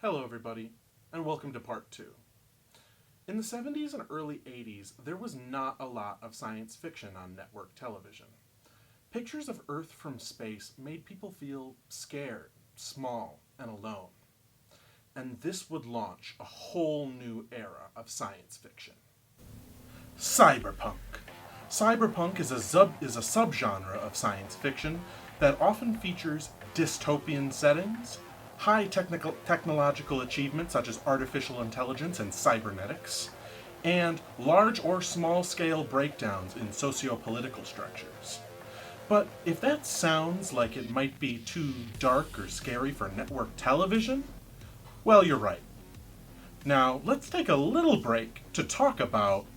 Hello everybody, and welcome to part 2. In the 70s and early 80s, there was not a lot of science fiction on network television. Pictures of Earth from space made people feel scared, small, and alone. And this would launch a whole new era of science fiction. Cyberpunk. Cyberpunk is a subgenre of science fiction that often features dystopian settings, high technological achievements such as artificial intelligence and cybernetics, and large or small-scale breakdowns in socio-political structures. But if that sounds like it might be too dark or scary for network television, well, you're right. Now, let's take a little break to talk about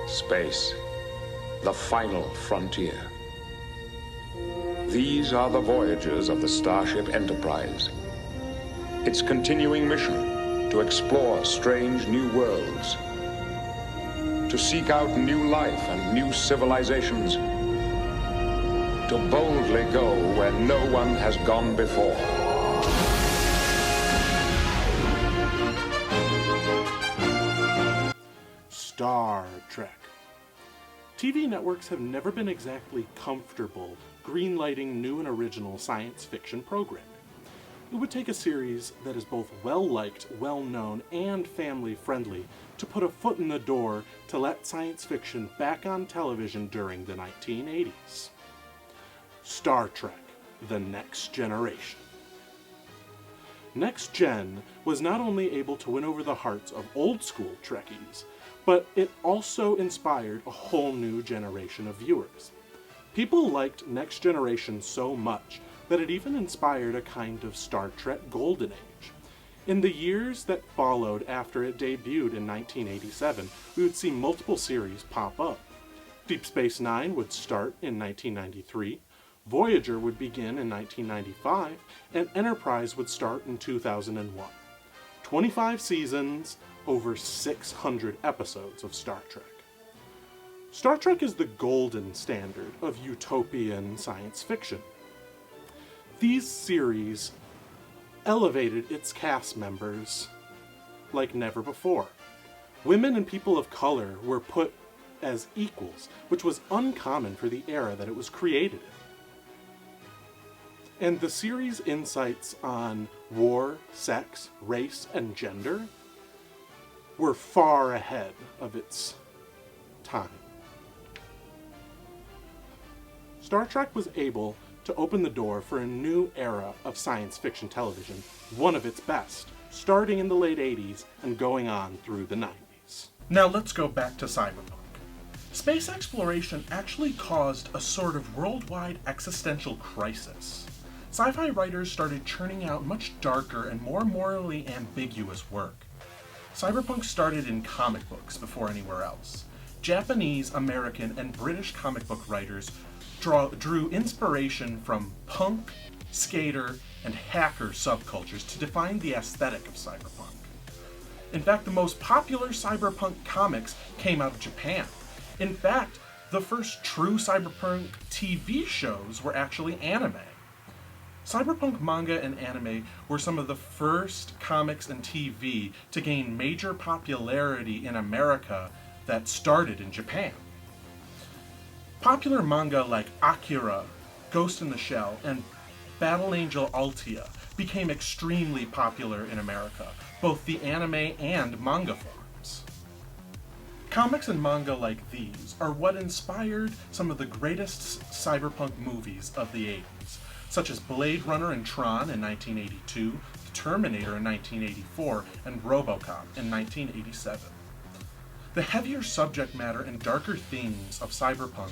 space, the final frontier. These are the voyages of the Starship Enterprise. Its continuing mission to explore strange new worlds, to seek out new life and new civilizations, to boldly go where no one has gone before. Star Trek. TV networks have never been exactly comfortable greenlighting new and original science fiction programming. It would take a series that is both well-liked, well-known, and family-friendly to put a foot in the door to let science fiction back on television during the 1980s. Star Trek: The Next Generation. Next Gen was not only able to win over the hearts of old-school Trekkies, but it also inspired a whole new generation of viewers. People liked Next Generation so much that it even inspired a kind of Star Trek Golden Age. In the years that followed after it debuted in 1987, we would see multiple series pop up. Deep Space Nine would start in 1993, Voyager would begin in 1995, and Enterprise would start in 2001. 25 seasons, over 600 episodes of Star Trek. Star Trek is the golden standard of utopian science fiction. These series elevated its cast members like never before. Women and people of color were put as equals, which was uncommon for the era that it was created in. And the series' insights on war, sex, race, and gender were far ahead of its time. Star Trek was able to open the door for a new era of science fiction television, one of its best, starting in the late 80s and going on through the 90s. Now let's go back to cyberpunk. Space exploration actually caused a sort of worldwide existential crisis. Sci-fi writers started churning out much darker and more morally ambiguous work. Cyberpunk started in comic books before anywhere else. Japanese, American, and British comic book writers drew inspiration from punk, skater, and hacker subcultures to define the aesthetic of cyberpunk. In fact, the most popular cyberpunk comics came out of Japan. In fact, the first true cyberpunk TV shows were actually anime. Cyberpunk manga and anime were some of the first comics and TV to gain major popularity in America that started in Japan. Popular manga like Akira, Ghost in the Shell, and Battle Angel Altia became extremely popular in America, both the anime and manga forms. Comics and manga like these are what inspired some of the greatest cyberpunk movies of the 80s, such as Blade Runner and Tron in 1982, The Terminator in 1984, and RoboCop in 1987. The heavier subject matter and darker themes of cyberpunk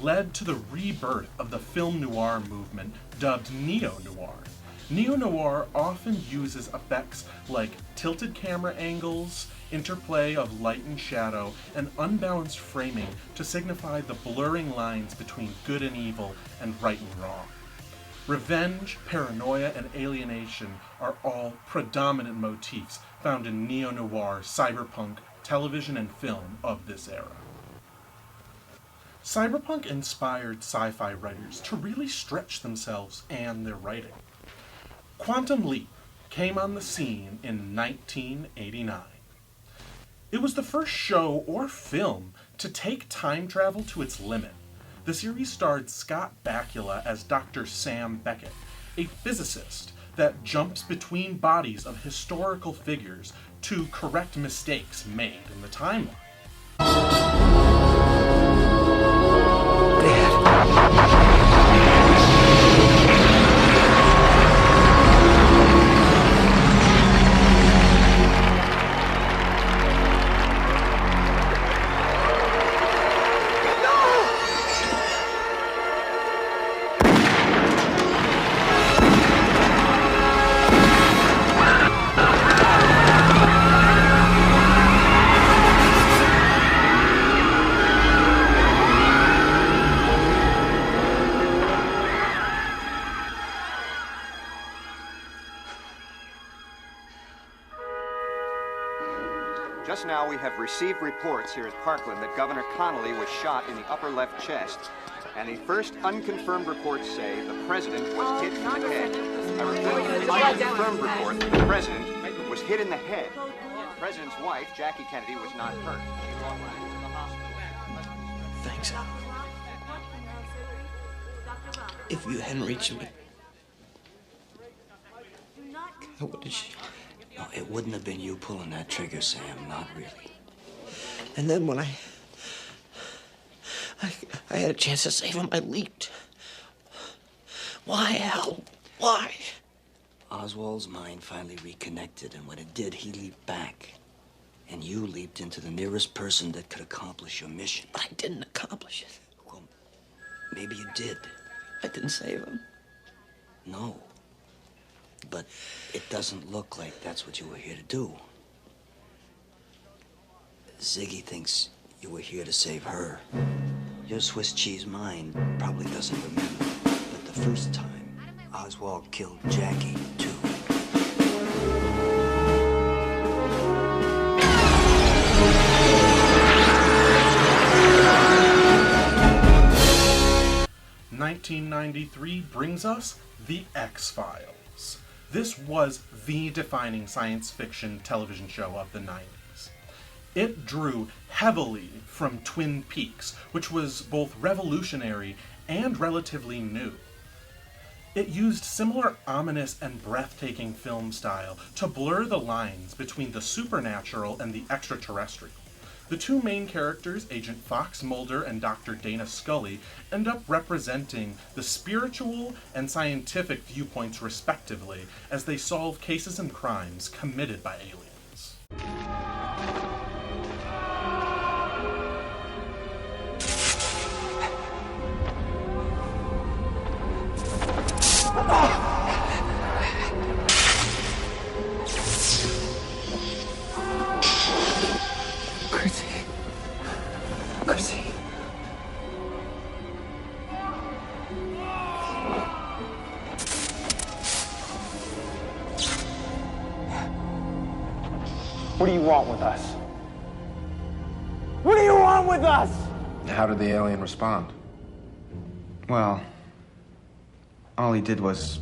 led to the rebirth of the film noir movement dubbed neo-noir. Neo-noir often uses effects like tilted camera angles, interplay of light and shadow, and unbalanced framing to signify the blurring lines between good and evil and right and wrong. Revenge, paranoia, and alienation are all predominant motifs found in neo-noir, cyberpunk, television, and film of this era. Cyberpunk inspired sci-fi writers to really stretch themselves and their writing. Quantum Leap came on the scene in 1989. It was the first show or film to take time travel to its limit. The series starred Scott Bakula as Dr. Sam Beckett, a physicist that jumps between bodies of historical figures to correct mistakes made in the timeline. Just now we have received reports here at Parkland that Governor Connolly was shot in the upper left chest. And the first unconfirmed reports say the president was hit in the head. I repeat, the unconfirmed report that the president was hit in the head. The president's wife, Jackie Kennedy, was not hurt. She walked right into the hospital. Thanks, Al. If you hadn't reached me, I would have shot. No, it wouldn't have been you pulling that trigger, Sam. Not really. And then when I had a chance to save him, I leaped. Why, Al? Why? Oswald's mind finally reconnected, and when it did, he leaped back. And you leaped into the nearest person that could accomplish your mission. But I didn't accomplish it. Well, maybe you did. I didn't save him. No. But it doesn't look like that's what you were here to do. Ziggy thinks you were here to save her. Your Swiss cheese mind probably doesn't remember, but the first time, Oswald killed Jackie, too. (1993) brings us The X-Files. This was the defining science fiction television show of the 90s. It drew heavily from Twin Peaks, which was both revolutionary and relatively new. It used similar ominous and breathtaking film style to blur the lines between the supernatural and the extraterrestrial. The two main characters, Agent Fox Mulder and Dr. Dana Scully, end up representing the spiritual and scientific viewpoints respectively as they solve cases and crimes committed by aliens. What do you want with us? What do you want with us? How did the alien respond? Well, all he did was...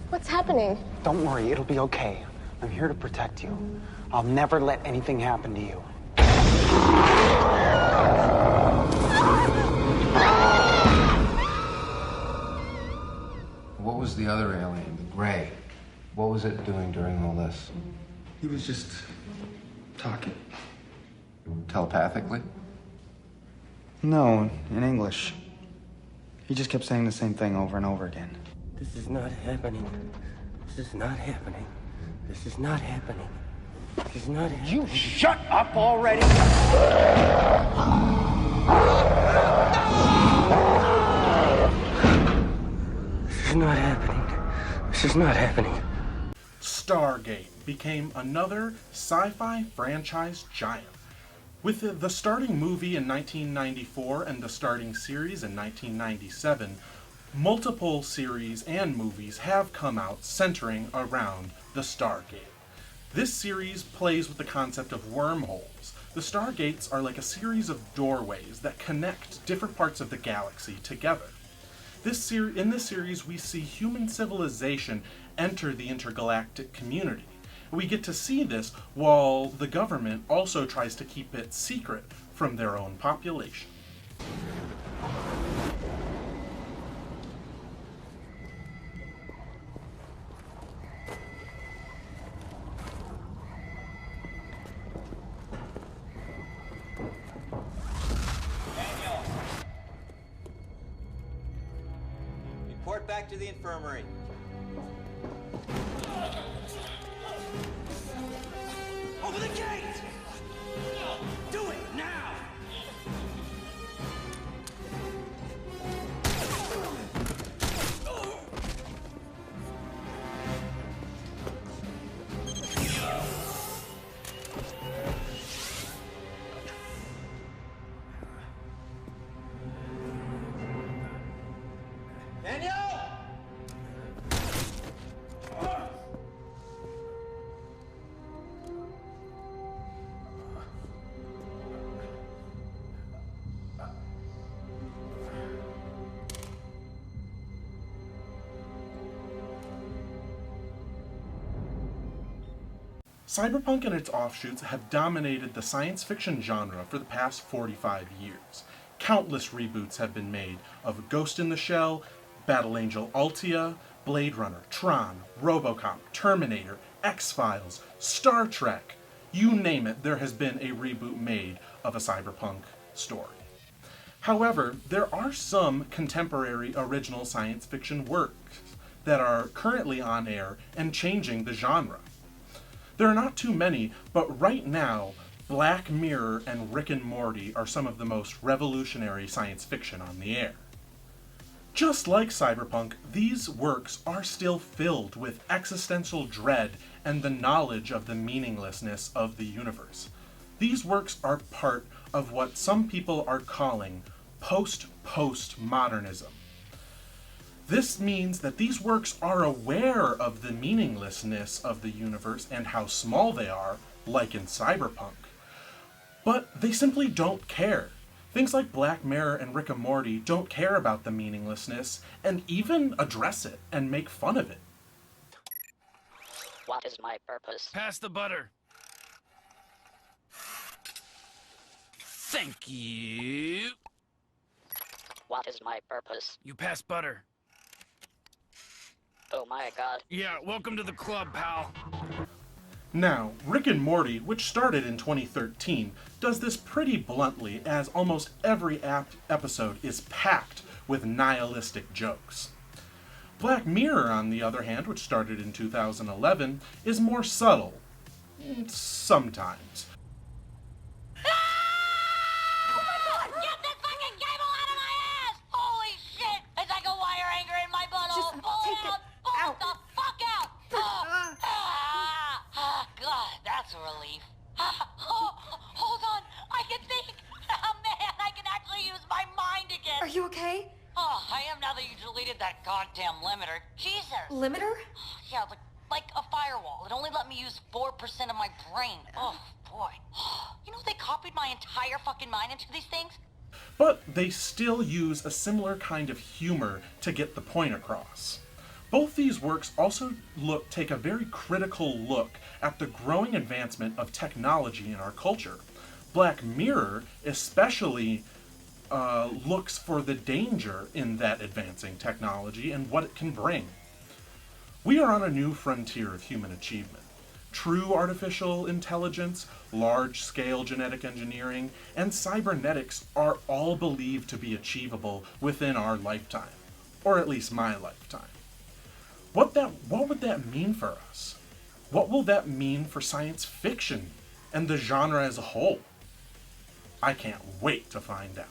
What's happening? Don't worry, it'll be okay. I'm here to protect you. I'll never let anything happen to you. What was the other alien, the Gray? What was it doing during all this? He was just talking. Telepathically? No, in English. He just kept saying the same thing over and over again. This is not happening. This is not happening. This is not happening. This is not happening. You shut up already! This is not happening. This is not happening. Stargate became another sci-fi franchise giant. With the starting movie in 1994 and the starting series in 1997, multiple series and movies have come out centering around the Stargate. This series plays with the concept of wormholes. The Stargates are like a series of doorways that connect different parts of the galaxy together. In this series, we see human civilization enter the intergalactic community. We get to see this while the government also tries to keep it secret from their own population. Report back to the infirmary. Over the gate! Do it now! Daniel! Cyberpunk and its offshoots have dominated the science fiction genre for the past 45 years. Countless reboots have been made of Ghost in the Shell, Battle Angel Altia, Blade Runner, Tron, RoboCop, Terminator, X-Files, Star Trek. You name it, there has been a reboot made of a cyberpunk story. However, there are some contemporary original science fiction works that are currently on air and changing the genre. There are not too many, but right now, Black Mirror and Rick and Morty are some of the most revolutionary science fiction on the air. Just like Cyberpunk, these works are still filled with existential dread and the knowledge of the meaninglessness of the universe. These works are part of what some people are calling post-postmodernism. This means that these works are aware of the meaninglessness of the universe and how small they are, like in Cyberpunk. But they simply don't care. Things like Black Mirror and Rick and Morty don't care about the meaninglessness and even address it and make fun of it. What is my purpose? Pass the butter. Thank you. What is my purpose? You pass butter. Oh my god. Yeah, welcome to the club, pal. Now, Rick and Morty, which started in 2013, does this pretty bluntly as almost every episode is packed with nihilistic jokes. Black Mirror, on the other hand, which started in 2011, is more subtle. Sometimes. Hold on, I can think. Oh man, I can actually use my mind again. Are you okay? Oh, I am now that you deleted that goddamn limiter. Jesus. Limiter? Yeah, like a firewall. It only let me use 4% of my brain. Oh boy. You know they copied my entire fucking mind into these things? But they still use a similar kind of humor to get the point across. Both these works also take a very critical look at the growing advancement of technology in our culture. Black Mirror especially looks for the danger in that advancing technology and what it can bring. We are on a new frontier of human achievement. True artificial intelligence, large-scale genetic engineering, and cybernetics are all believed to be achievable within our lifetime, or at least my lifetime. What would that mean for us? What will that mean for science fiction and the genre as a whole? I can't wait to find out.